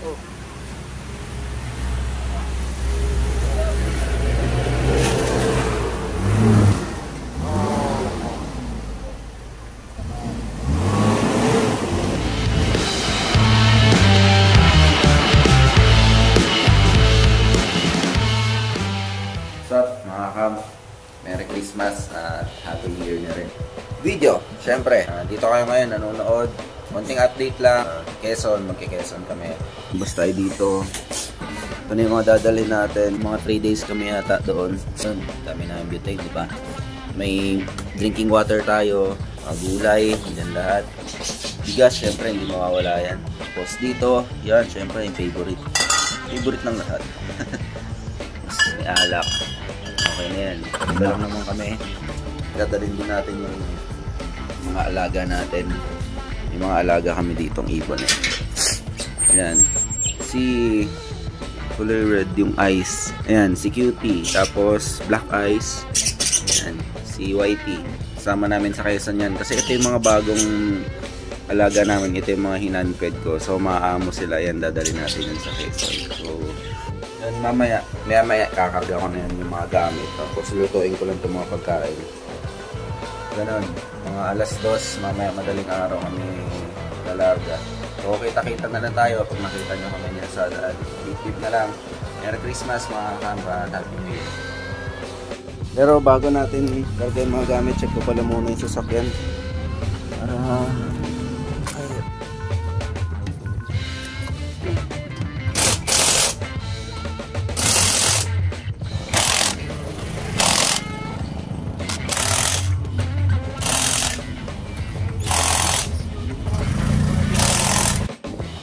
Oh. Mga kam, Merry Christmas at Happy New Year na rin. Video, syempre, dito kayo ngayon nanonood. Konting update lang. Quezon, magki-Quezon kami. Basta tayo dito. Ito na yung mga dadalhin natin. Mga 3 days kami yata doon. Dami na yung butane, di ba? May drinking water tayo, gulay, yan lahat. Bigas, syempre, hindi mawawala yan. Tapos dito, yan, syempre, yung favorite. Favorite ng lahat. May alak. Okay na yan. Iba lang naman kami. Dadalhin din natin yung mga alaga natin. Yung mga alaga kami ditong ibon. Ayan. Si color red yung eyes. Ayan. Si Cutie. Tapos black eyes. Ayan. Si Whitey. Sama namin sa Quezon yan. Kasi ito yung mga bagong alaga namin. Ito yung mga hinanped ko. So maaamo sila. Ayan. Dadalhin natin yan sa Quezon. So yan, mamaya kakarga ko na yan yung mga gamit. Tapos lutuin ko lang itong mga pagkain. Ganon. Mga alas 2, mamaya madaling araw kami lalarga. So kita-kita na lang tayo pag nakita nyo kami niya sa daan. Bip-bip na lang. Merry Christmas mga kamba. Happy New Year. Pero bago natin karga yung mga gamit, check ko pala muna yung sasakyan. Para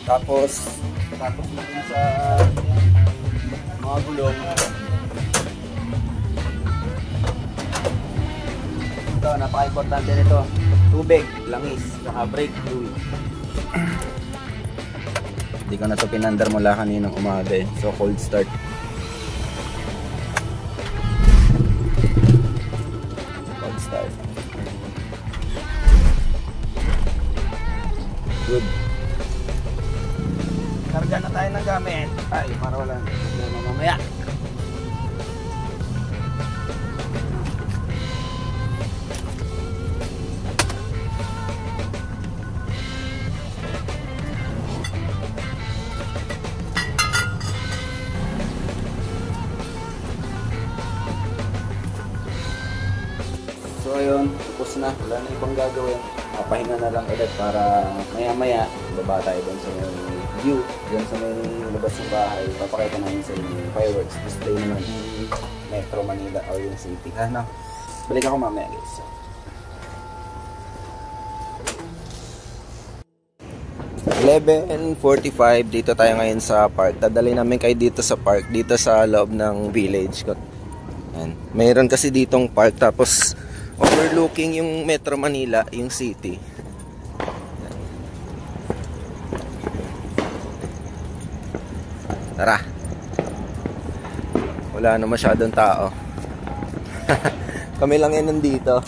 tapos na sa mga gulong. Ito, napaka-importante nito. Tubig, langis, saka brake fluid. Hindi ko na ito pinandar mula kaninang umaga eh. So cold start. Cold start. Good. Karga na tayo ng gamit. Ay, para wala na mamaya. So ayun, tapos na. Wala na ibang gagawin. Pahinga na lang ulit para maya-maya baba tayo doon sa may view, doon sa may labas ng bahay. Papakita namin sa inyo yung fireworks display naman yung Metro Manila o yung city. Ano? Balik ako mamaya guys. (11:45) dito tayo ngayon sa park. Dadalhin namin kayo dito sa park, dito sa loob ng village. Ayan. Mayroon kasi ditong park tapos overlooking yung Metro Manila, yung city. Tara. Wala na masyadong tao. Kami lang yan nandito.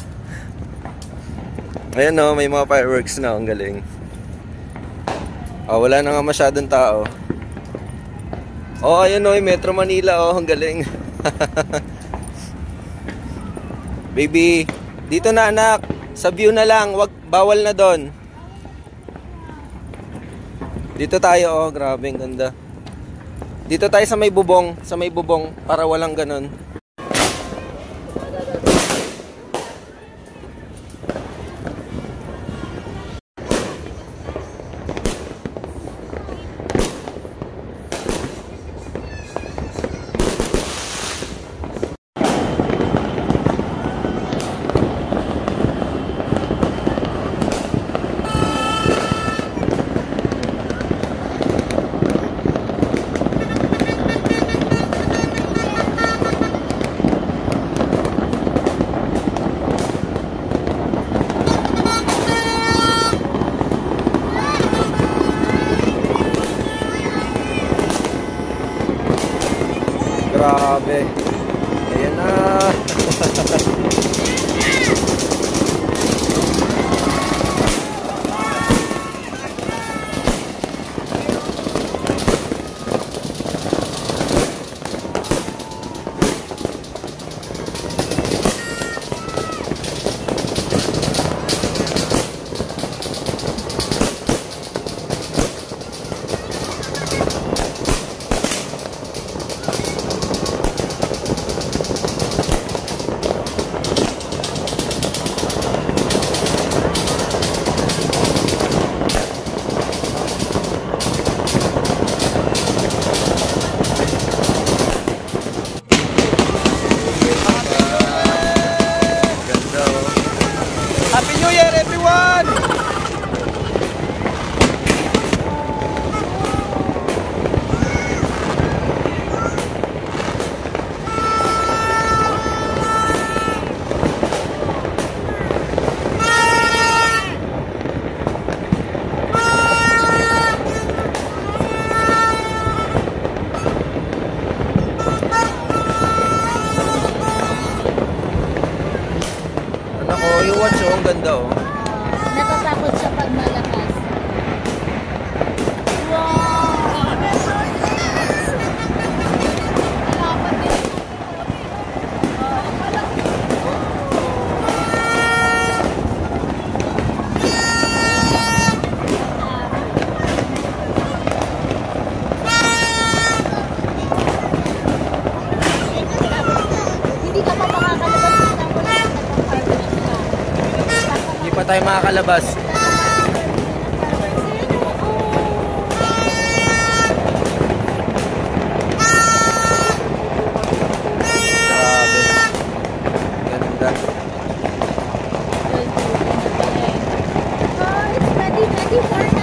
Ayan o, may mga fireworks na. Ang galing. Wala na nga masyadong tao. Ayun o, yung Metro Manila o. Ang galing. Baby, dito na anak. Sa view na lang, bawal na doon. Dito tayo grabe ang ganda. Dito tayo sa may bubong, para walang ganun. Grabe. Ayan na. tayo makakalabas. Grabe. Ganda. Oh, it's ready for now.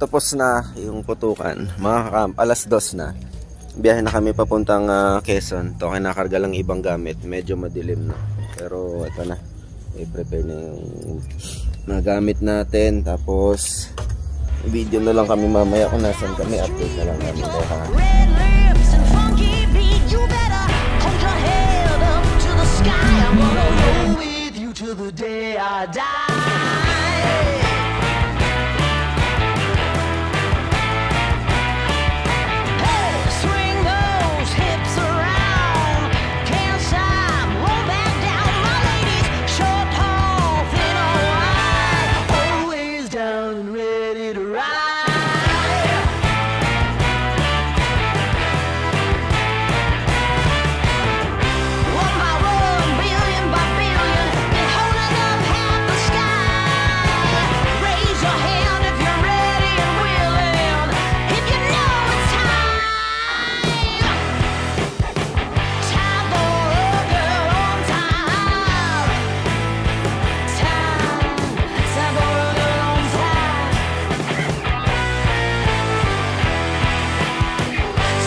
Tapos na yung putukan, mga kakamp, alas 2 na. Biyahe na kami papuntang Quezon. Ito, kinakarga lang ibang gamit. Medyo madilim na. Pero ito na. I-prepare na yung mga gamit natin. Tapos, video na lang kami mamaya kung nasan kami. Update na lang namin. Red lips and funky beat, you better hold your head up to the sky. I'm gonna roll with you till the day I die. Hey, swing those hips around, can't stop, roll back down. My ladies, short, tall, thin or wide, always down and ready to ride. One by one, billion by billion, and holding up half the sky. Raise your hand if you're ready and willing, if you know it's time. Time for a girl on time. Time for a girl on time.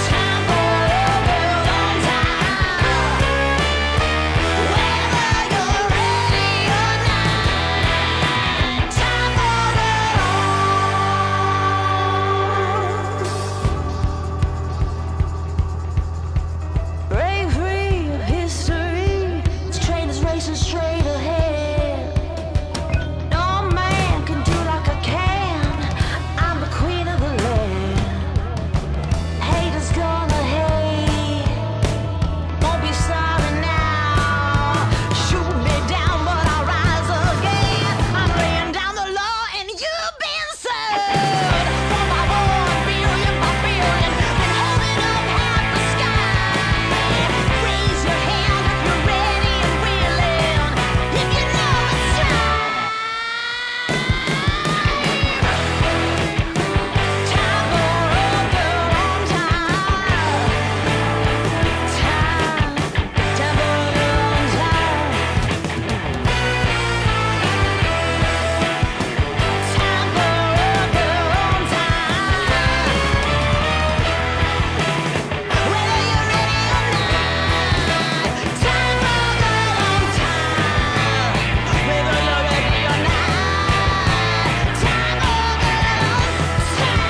Time for a girl on time. Whether you're ready or not, time for a girl. Break free of history. This train is racing straight ahead. No man can do like I can. I'm the queen of the land. Haters gonna hate. Won't be sorry now. Shoot me down, but I'll rise again. I'm laying down the law, and you've been served. One by one, billion by billion, and holding up half the sky. Raise your hand if you're ready and willing, if you know it's time. Time for a girl on time. Time for a girl on time. Time for a girl on time. Whether you're ready or not, time for a girl on time. Whether you're ready or not, time for a girl on time.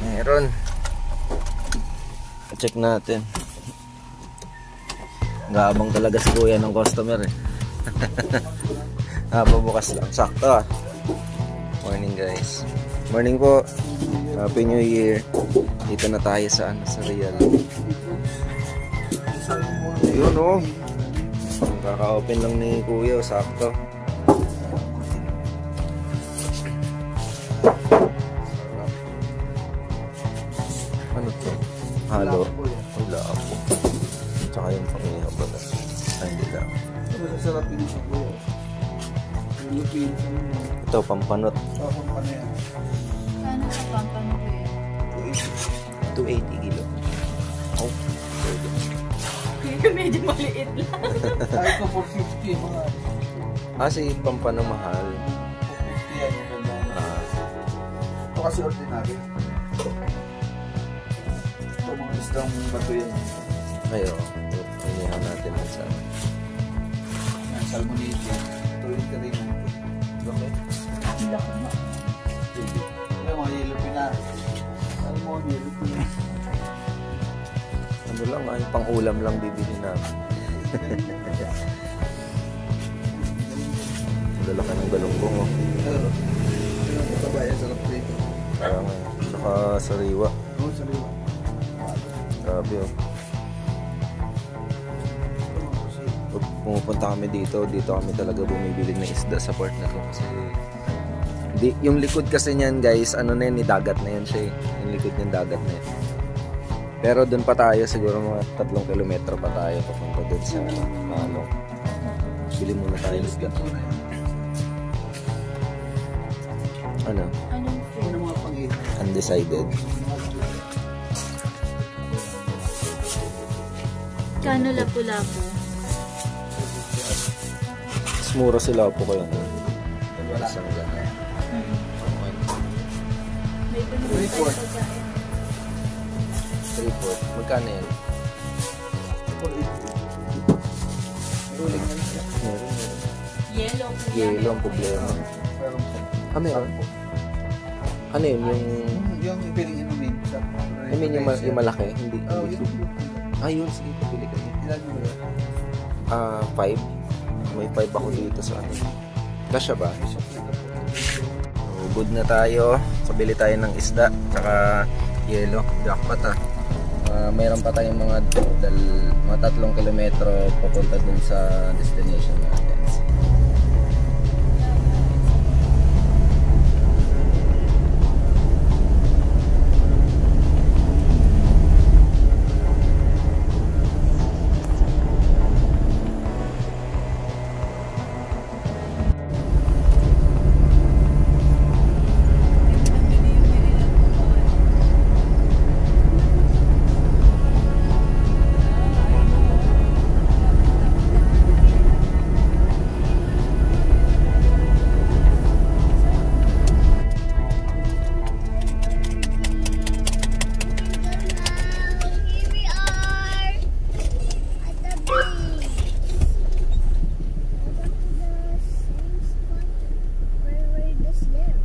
Meron. Check natin. Nag-aabang talaga si kuya ng customer eh. Bukas lang. Sakto ah. Morning guys. Morning po. Happy New Year. Dito na tayo sa Real. Ayun oh. Kaka-open lang ni kuya. Sakto. Sarap. halo. Wala po. Tsaka yung pangihaw ba na? Ay, hindi lang. Masasarap yun sa buo. Philippines. Ito, pampanot. Pampano yan. Ano sa pampano ko yun? 280 kilo. Oh, pwede. Medyo maliit lang. Kahit ko 450 mga. Si pampano mahal. 450 yan yung ganda. Ito kasi ordinary. Ito mga islang bato yan. Ayo, inihaw natin ang sa Yan, salmonite. Ito yung karin. Okay? Laki mo. Ito yung mga yellow pina. Salmon, yellow pina. ano lang, yung pang-ulam lang bibili namin. Ang lalaki ng galunggong, oh. Ito yung katabayan sa lapito. Parang, saka sariwa. Oo, saliwa. Grabe, oh. Pag pumupunta kami dito kami talaga bumibili ng isda sa port na to kasi yung likod kasi niyan guys, ano na yun, dagat na yan siya eh. Yung likod niyan dagat na yan. Pero doon pa tayo, siguro mga 3 kilometro pa tayo papunta doon sa Malong. Bili muna tayo ng isda. Ano? Anong Ito food? yung mga pang-ina. Undecided. Kano lapu-lapu? Mas mura sila po kayo. Wala. Isang ganyan. May Report. pagkain. 3-4. Magkano yan? 480. Ruling na siya. Meron. Yellow. Yelo ang problema. Meron siya. Meron? Ano yun? Yung piling inumin. I mean, yung malaki? Hindi. Oo, hindi. yun. Yun. Sige, pabili kayo. Ilan mo yun? 5. May 5 ako dito sa ano. Kasya ba? So, good na tayo. Kabili tayo ng isda. Tsaka yelo. Jackpot ah. Mayroon pa tayong mga 3 kilometro papunta dun sa destination natin. Here we are at the beach. Welcome to the same spot where we just live.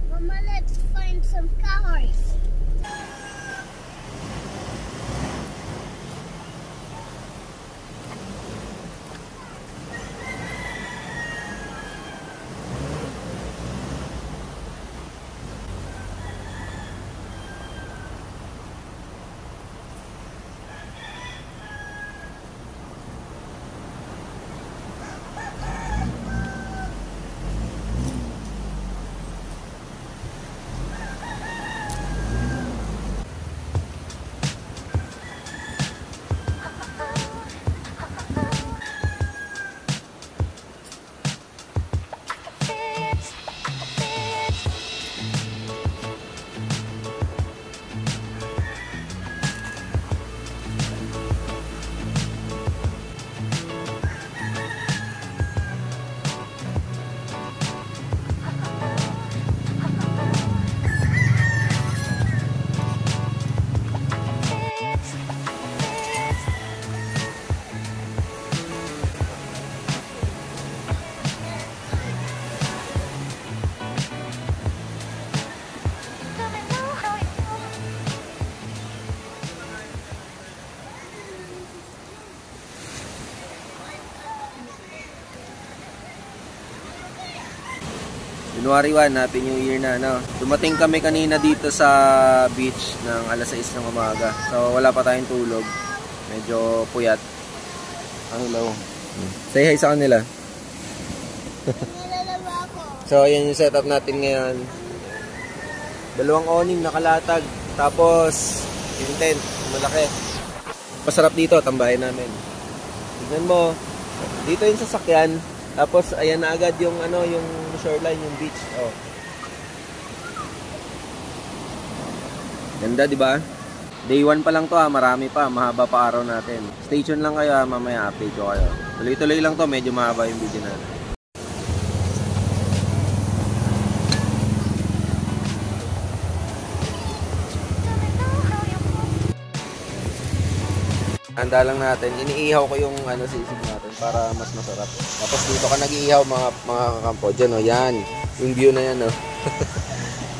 Mama, let's find some calories. January 1, Happy New Year na, no? Dumating kami kanina dito sa beach ng alas 6 ng umaga. So, wala pa tayong tulog. Medyo puyat. Hello. Say hi sa kanila. Nalalawa ako. So, ayan yung setup natin ngayon. 2 awning nakalatag. Tapos, yung tent, malaki. Masarap dito, tambahin namin. Tignan mo, dito yung sasakyan. Tapos, ayan na agad yung, yung shoreline, yung beach. Oh. Ganda, di ba? Day 1 pa lang to ha, marami pa, mahaba pa araw natin. Stay tuned lang kayo ha, mamaya update ko kayo. Tuloy-tuloy lang to, medyo mahaba yung video natin. Handa lang natin, iniihaw ko yung sisig natin para mas masarap. Tapos dito ka nag-iihaw mga kakampo. Diyan oh, yan. Yung view na yan oh.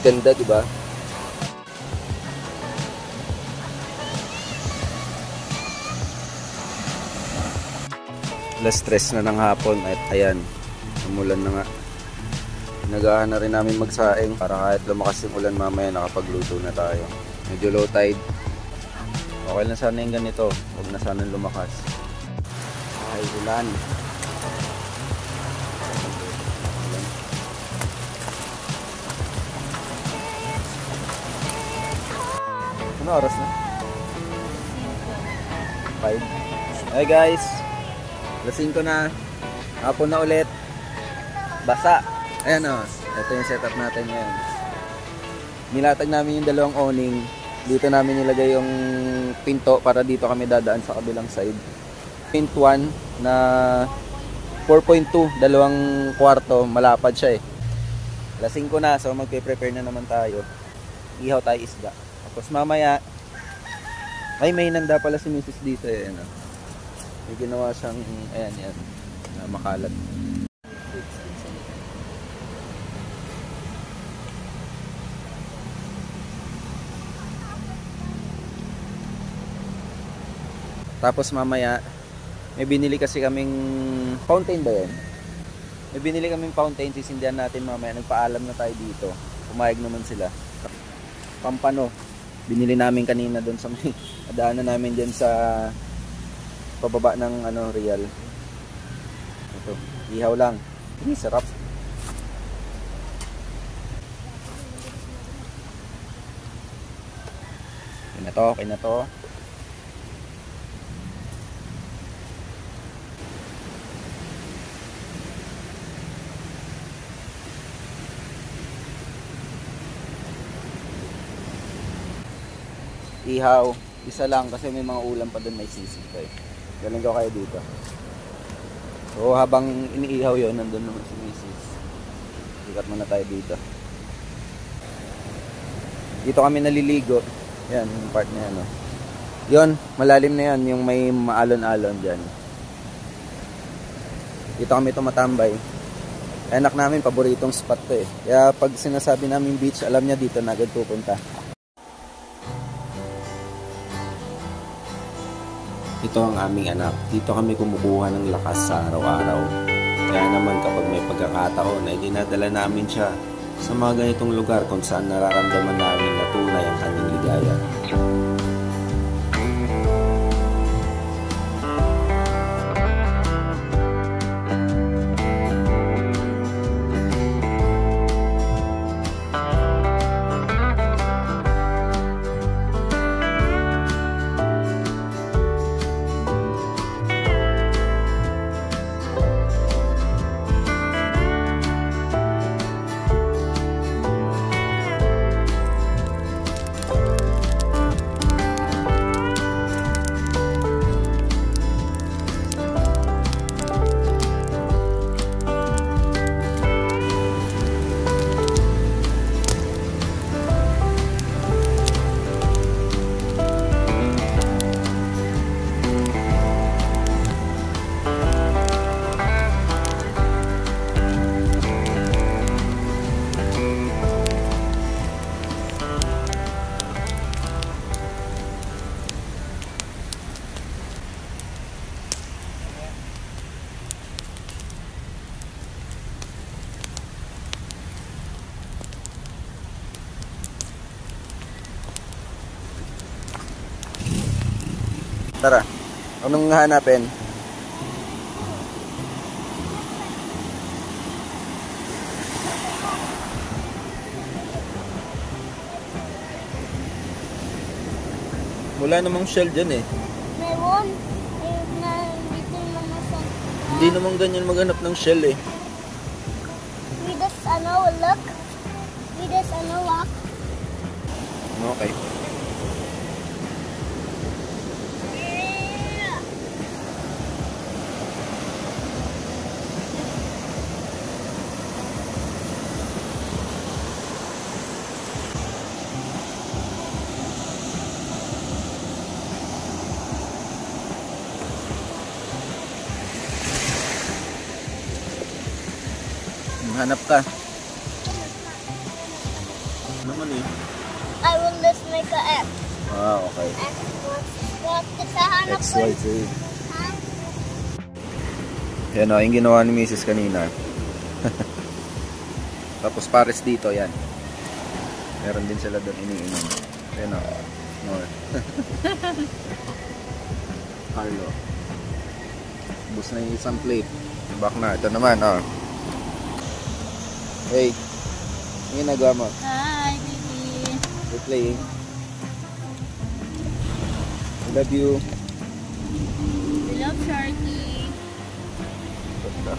Ganda, di ba? Last stress na ng hapon at ayan, umulan na nga. Nagahan na rin namin magsaing para kahit lumakas yung ulan mamaya nakapagluto na tayo. Medyo low tide. Okay na sana yung ganito, huwag na sana lumakas. Ay, ulan. Ano oras na? 5. Hey guys, lasing ko na. Hapon na ulit. Basa. Ayan o, ito yung setup natin ngayon. Nilatag namin yung dalawang awning. Dito namin nilagay yung pinto para dito kami dadaan sa kabilang side. Pint 1 na 4.2, dalawang kwarto, malapad siya eh. Lasing ko na, so magpe-prepare na naman tayo. Ihaw tayo isda. Tapos mamaya, ay may nanda pala si Mrs. dito eh. Ano? May ginawa siyang, ayan yan, na makalat. Tapos mamaya, may binili kasi kaming fountain ba yan? May binili kaming fountain, sisindihan natin mamaya. Nagpaalam na tayo dito. Pumayag naman sila. Pampano. Binili namin kanina doon sa may adaanan namin dyan sa pababa ng Real. Ito, ihaw lang. Ini sarap. Okay na to, okay na to. Ihaw, isa lang kasi may mga ulam pa doon, may sisig pa eh. Galing ko kayo dito. So habang iniihaw yon, nandun naman si Mrs. Sikat muna tayo dito. Dito kami naliligo. Yan, yung part na yan. Oh. Yun, malalim na yan, yung may maalon-alon dyan. Dito kami tumatambay. Anak namin, paboritong spot to eh. Kaya pag sinasabi namin beach, alam niya dito na agad pupunta. Ito ang aming anak. Dito kami kumukuha ng lakas sa araw-araw. Kaya naman kapag may pagkakataon ay dinadala namin siya sa mga ganitong lugar kung saan nararamdaman namin na tunay ang kanyang ligaya. Tara, anong hanapin? Wala namang shell dyan eh. Meron. Eh, na dito naman sa... Hindi naman ganyan maghanap ng shell eh. We just, look. We just, walk. Okay. Hanap ka. Naman eh. I will just make a X. Ah, okay. X, what? Sa hanap X, ko. Y, Z. Yan o, yung ginawa ni Mrs. kanina. Tapos pares dito, yan. Meron din sila doon iniinom. Yan o. Carlo. Bus na yung isang plate. Back na. Ito naman, o. Hey. Ang ginagawa mo? Hi, baby. We're playing. I love you. We love Sharky. Ganda.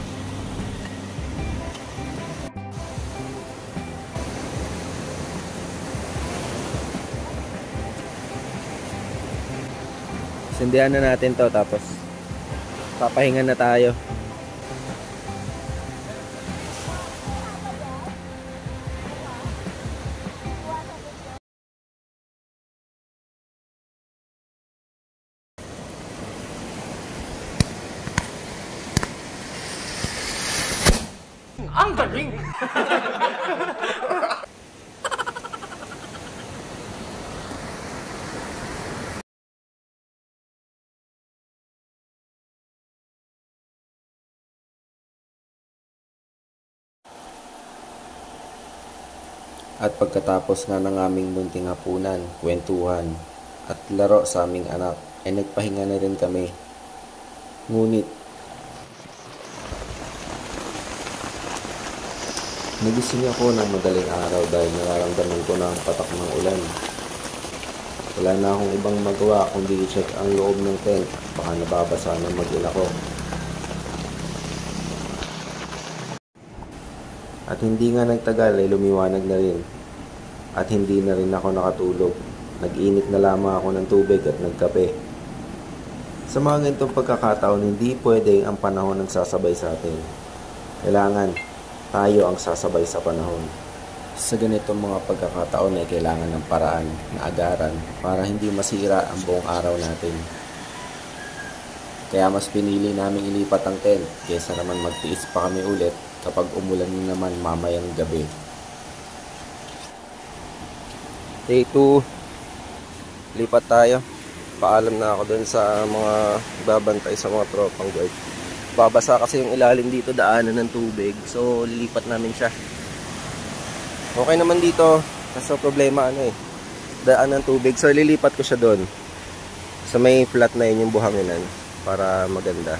Sindihan na natin to tapos papahingan na tayo. Ang galing! At pagkatapos nga ng aming munting hapunan, kwentuhan, at laro sa aming anak, ay nagpahinga na rin kami. Ngunit, nagising ako ng madaling araw dahil nararamdaman ko na ang patak ng ulan. Wala na akong ibang magawa kundi i-check ang loob ng tent. Baka nababasa ng mag-ina ko. At hindi nga nagtagal ay lumiwanag na rin. At hindi na rin ako nakatulog. Nag-init na lamang ako ng tubig at nagkape. Sa mga ganitong pagkakataon, hindi pwede ang panahon ang sasabay sa atin. Kailangan tayo ang sasabay sa panahon. Sa ganitong mga pagkakataon ay kailangan ng paraan na agaran para hindi masira ang buong araw natin. Kaya mas pinili namin ilipat ang tent kaysa naman magtiis pa kami ulit kapag umulan naman mamayang gabi. Day 2, lipat tayo. Paalam na ako dun sa mga babantay sa mga tropang guard. Babasa kasi yung ilalim dito, daanan ng tubig. So, lipat namin siya. Okay naman dito. Kaso problema daan ng tubig. So, lilipat ko siya doon. So, may flat na yun yung buhanginan para maganda.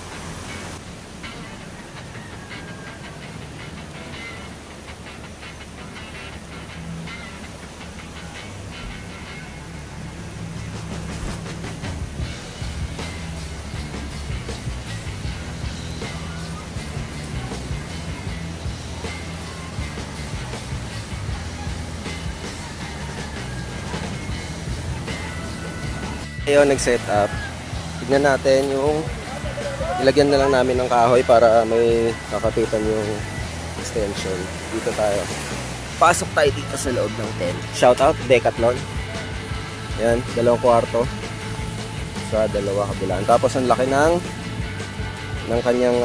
Ayun, nag-set up. Tignan natin yung ilagyan na lang namin ng kahoy para may kakapitan yung extension. Dito tayo. Pasok tayo dito sa loob ng tent. Shout out, Decathlon. Ayan, 2 kwarto. Sa 2 kabilaan. Tapos ang laki ng kanyang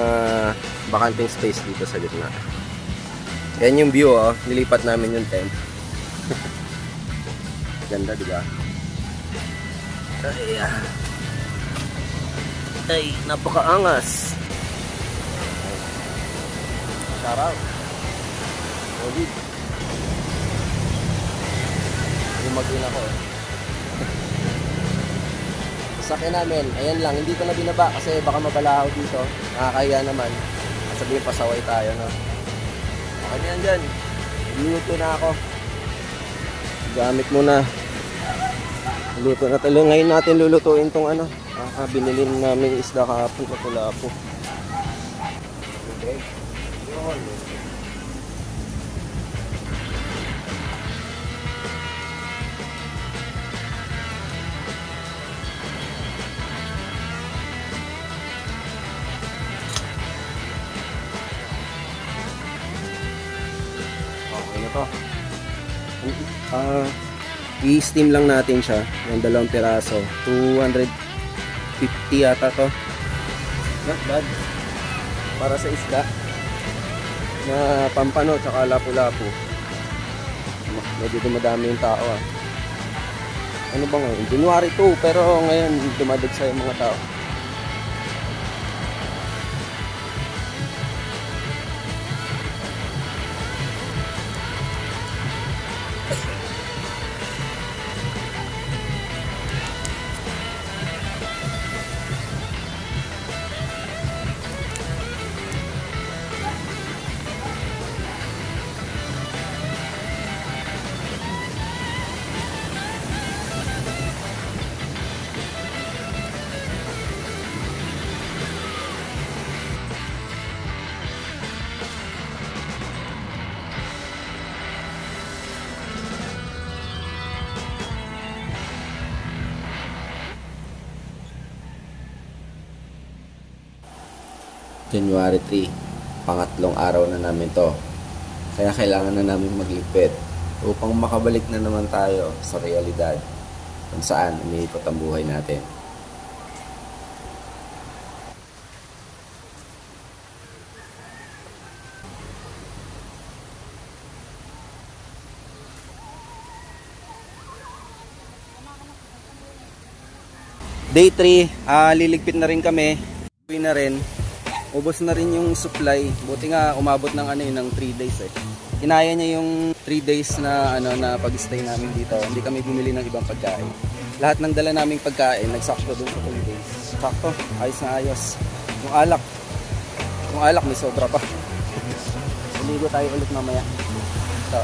bakanting space dito sa gitna. Ayan yung view, nilipat namin yung tent. Ganda, diba? Ay, napakaangas. Shout out. Solid. Lumagin ako. Sakyan namin. Ayan lang, hindi ko na binaba kasi baka mabalahaw dito. Nakakahiya naman. Sabihin pasaway tayo, no? Okay yan dyan. Luluto na ako. Gamit muna. Luto na talo. Ngayon natin lulutuin tong ano. Binili namin isda kahapon sa Lapu-Lapu. Okay. Okay na to. I-steam lang natin siya ng 2 piraso. 250 yata to. Not bad. Para sa isda na pampano tsaka Lapu-Lapu. Medyo dumadami yung tao ah. Ano ba ngayon? January 2 pero ngayon dumadagsa yung mga tao. January 3, pangatlong araw na namin to. Kaya kailangan na namin magligpit upang makabalik na naman tayo sa realidad kung saan umiikot ang buhay natin. Day 3, liligpit na rin kami. Uwi na rin. Ubos na rin yung supply. Buti nga umabot ng ng 3 days eh. Inaya niya yung 3 days na na pag-stay namin dito. Hindi kami bumili ng ibang pagkain. Lahat ng dala naming pagkain nagsakto doon sa 3 days. Sakto, ayos na ayos. Yung alak may sobra pa. Ligo tayo ulit mamaya. So,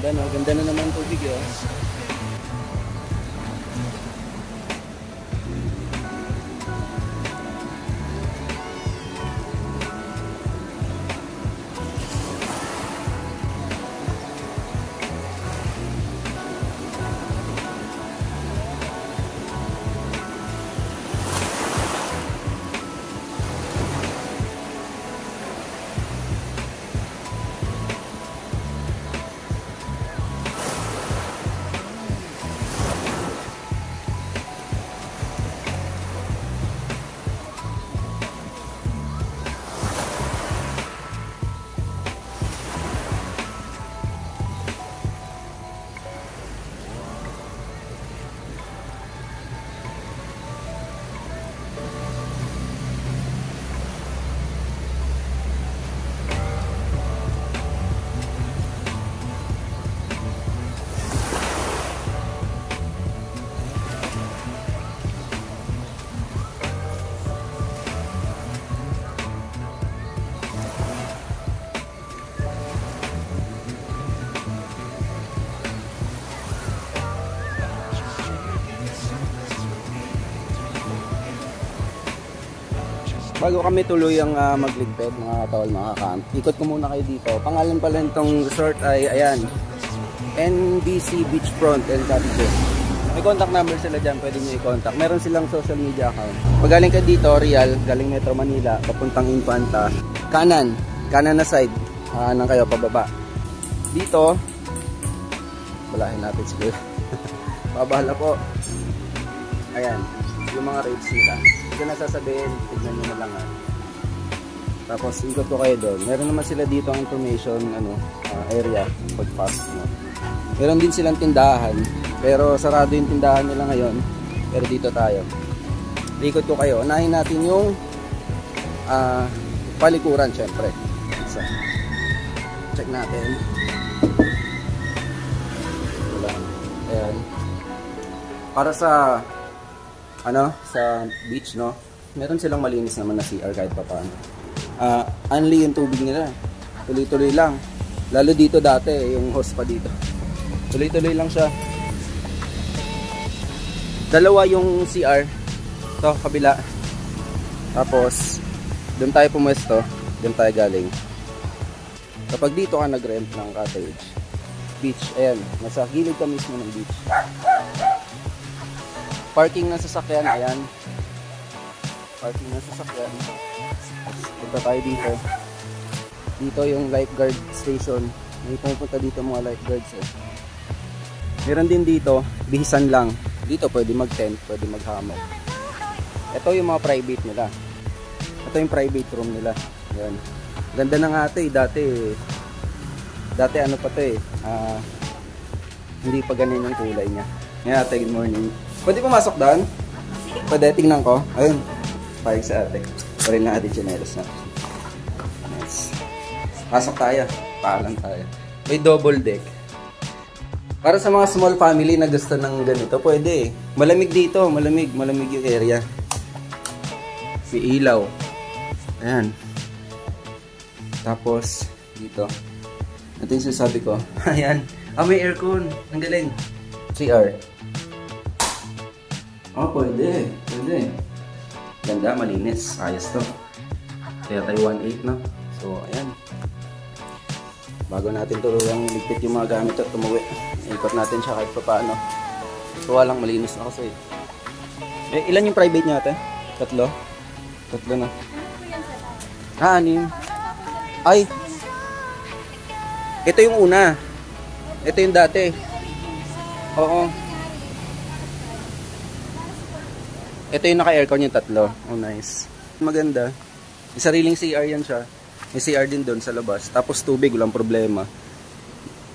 ganda na naman tubig eh. Bago kami tuluyang magligpit mga tol, mga camp, ikot ko muna kayo dito. Pangalan pala nitong resort ay ayan, NBC Beachfront El Caribe. May contact number sila dyan, pwede nyo i-contact. Meron silang social media account. Pag galing ka dito, Real, galing Metro Manila, papuntang Infanta, kanan na side, nang kayo pababa. Dito, balahin natin siguro. Babahala po. Ayan, yung mga rates nila. Ito na sasabihin, tignan nyo na lang Tapos ikot ko kayo doon. Meron naman sila dito ang information area pag pasok mo. Meron din silang tindahan, pero sarado yung tindahan nila ngayon. Pero dito tayo. Ikot ko kayo. Unahin natin yung palikuran syempre. So, check natin. Wala. Ayan. Para sa sa beach, no? Meron silang malinis naman na CR kahit pa paano. Only yung tubig nila. Tuloy-tuloy lang. Lalo dito dati, yung host pa dito. Tuloy-tuloy lang siya. Dalawa yung CR. Ito, kabila. Tapos, doon tayo pumwesto. Doon tayo galing. Kapag dito ka nag-rent ng cottage, beach, ayan, nasa gilid ka mismo ng beach. Parking ng sasakyan, ayan. Parking ng sasakyan. Punta tayo dito. Dito yung lifeguard station. May pumunta dito mga lifeguards eh. Meron din dito, bihisan lang. Dito pwede mag-tent, pwede mag-hammock. Ito yung mga private nila. Ito yung private room nila. Ayan. Ganda ng ate, dati ano pa to eh. Hindi pa ganun yung kulay niya. Ngayon ate, good morning. Pwede pumasok doon? Pwede, tingnan ko. Ayun. Payag sa ate. Paril na ate chinelas na. Nice. Pasok tayo. Paalam tayo. May double deck. Para sa mga small family na gusto ng ganito, pwede eh. Malamig dito. Malamig yung area. May ilaw. Ayan. Tapos, dito. Ito yung sinasabi ko. Ayan. May aircon. Ang galing. CR. Pwede. Pwede. Ganda, malinis. Ayos to. Kaya tayo 1.8 no? So, ayan. Bago natin tuluyang ligpit yung mga gamit at tumuwi. Ikot natin siya kahit pa paano. So, walang malinis na kasi. Ilan yung private niya ate? 3? 3 na. Anim. Ay! Ito yung una. Ito yung dati. Oo. Ito yung naka-aircon yung 3. Oh, nice. Maganda. May sariling CR yan siya. May CR din doon sa labas. Tapos tubig, walang problema.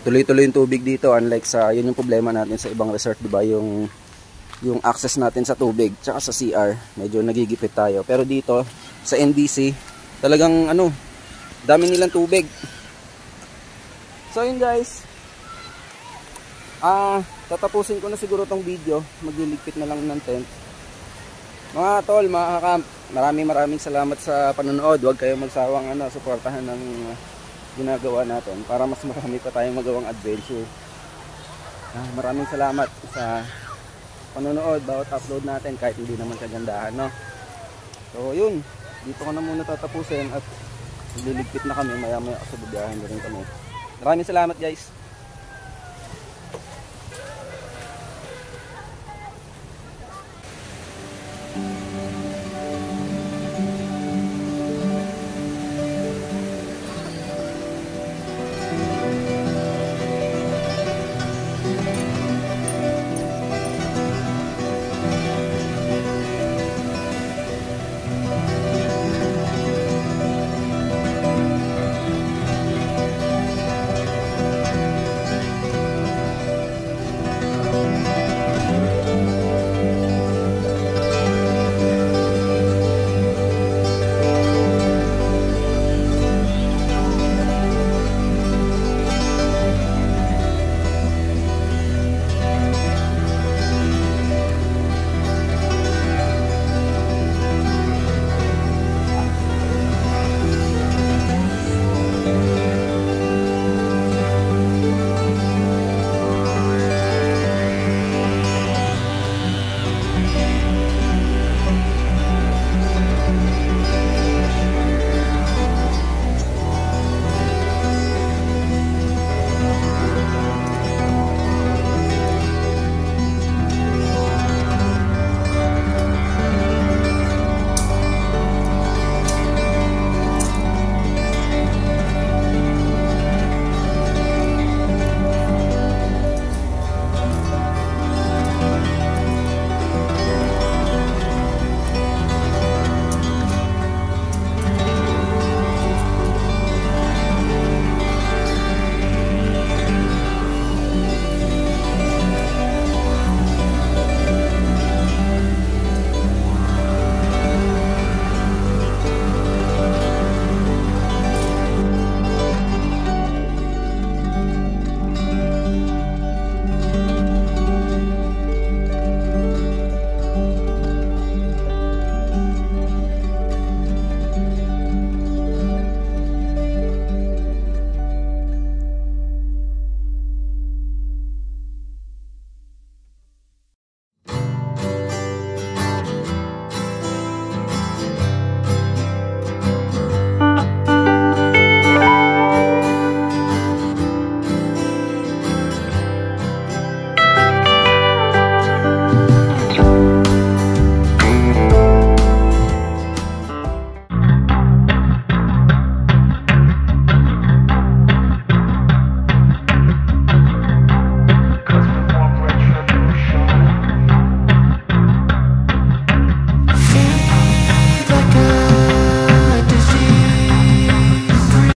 Tuloy-tuloy yung tubig dito. Unlike sa, yun yung problema natin sa ibang resort, diba? Yung access natin sa tubig, tsaka sa CR. Medyo nagigipit tayo. Pero dito, sa NDC, talagang ano, dami nilang tubig. So yun guys. Tatapusin ko na siguro tong video. Magliligpit na lang ng tent. Mga tol, mga kakamp, maraming salamat sa panonood. Huwag kayong magsawang suportahan ng ginagawa natin para mas marami pa tayong magawang adventure. Maraming salamat sa panonood bawat upload natin kahit hindi naman kagandahan, no? So yun, dito ko na muna tatapusin at liligpit na kami, maya-maya sa bibiyahin na rin kami. Maraming salamat guys.